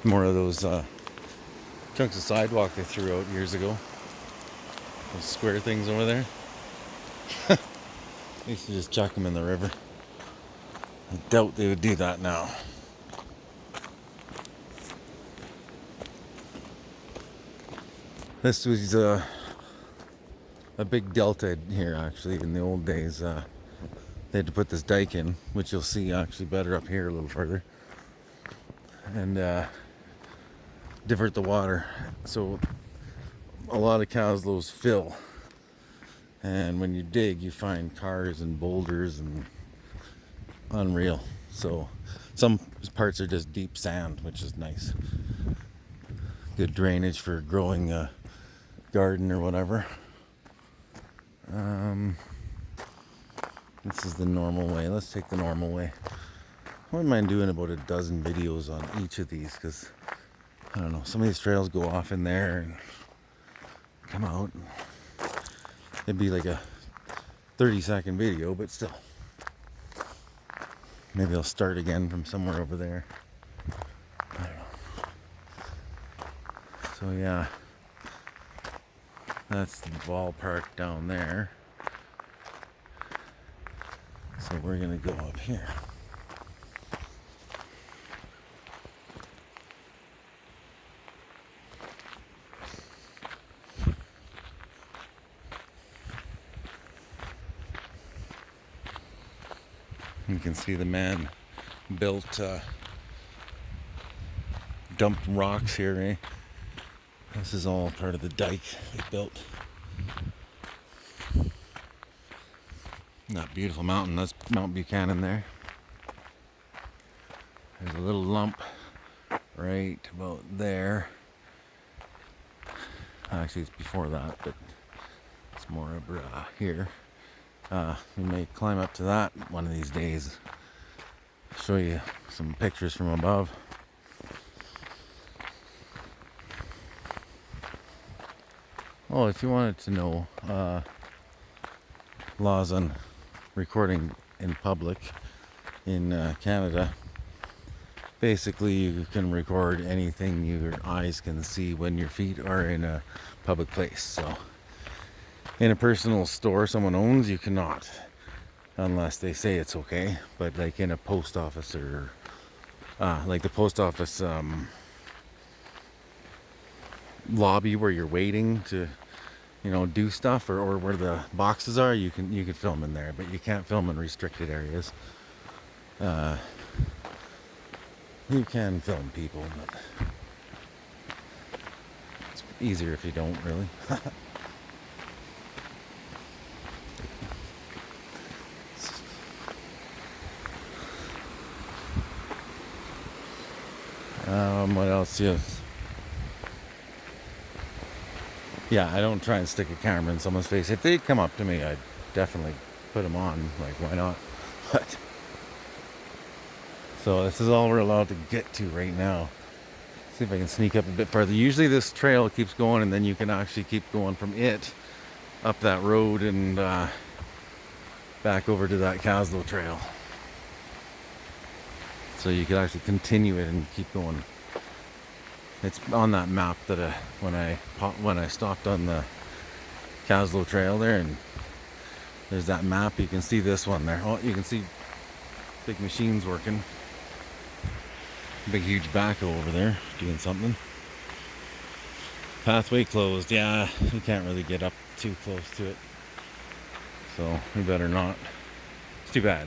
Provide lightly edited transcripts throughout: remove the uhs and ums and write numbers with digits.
More of those chunks of sidewalk they threw out years ago. Those square things over there. They used to just chuck them in the river. I doubt they would do that now. This was a big delta here, actually. In the old days, they had to put this dike in, which you'll see actually better up here a little further, and divert the water. So a lot of Kaslos fill, and when you dig, you find cars and boulders and unreal. So some parts are just deep sand, which is nice. Good drainage for growing a garden or whatever. This is the normal way. Let's take the normal way. I wouldn't mind doing about a dozen videos on each of these, because I don't know, some of these trails go off in there and come out. It'd be like a 30-second video, but still. Maybe I'll start again from somewhere over there. I don't know. So yeah, that's the ballpark down there. So we're gonna go up here. You can see the man built dumped rocks here, eh? This is all part of the dike they built. That beautiful mountain, that's Mount Buchanan there. There's a little lump right about there. Actually, it's before that, but it's more over here. We may climb up to that one of these days. Show you some pictures from above. Oh, if you wanted to know laws on recording in public in Canada, basically you can record anything your eyes can see when your feet are in a public place. So in a personal store someone owns, you cannot, unless they say it's okay. But like in a post office, or like the post office lobby where you're waiting to, you know, do stuff, or where the boxes are, you can film in there, but you can't film in restricted areas. You can film people, but it's easier if you don't, really. What else? Yeah, I don't try and stick a camera in someone's face. If they come up to me, I'd definitely put them on. Like, why not? But so this is all we're allowed to get to right now. See if I can sneak up a bit further. Usually this trail keeps going, and then you can actually keep going from it up that road and back over to that Kaslo trail. So you could actually continue it and keep going. It's on that map that when I stopped on the Kaslo trail there, and there's that map. You can see this one there. Oh, you can see big machines working. Big huge backhoe over there doing something. Pathway closed. Yeah, you can't really get up too close to it, so we better not. It's too bad.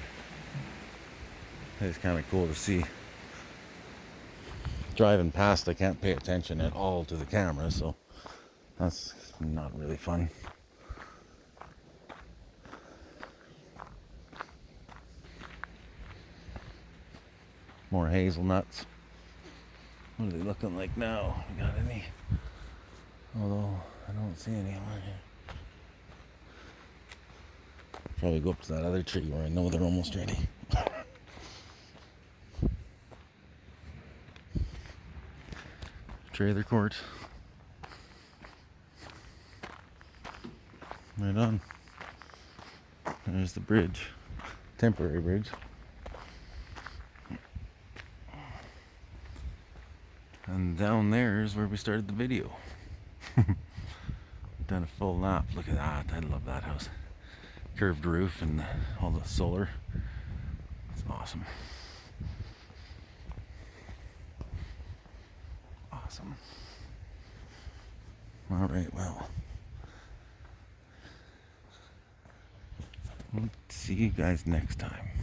It's kind of cool to see. Driving past, I can't pay attention at all to the camera, so that's not really fun. More hazelnuts. What are they looking like now? We got any? Although I don't see any on here. Probably go up to that other tree where I know they're almost ready. Trailer court. Right on. There's the bridge. Temporary bridge. And down there is where we started the video. Done a full lap. Look at that. I love that house. Curved roof and all the solar. It's awesome. Awesome. All right, well. We'll see you guys next time.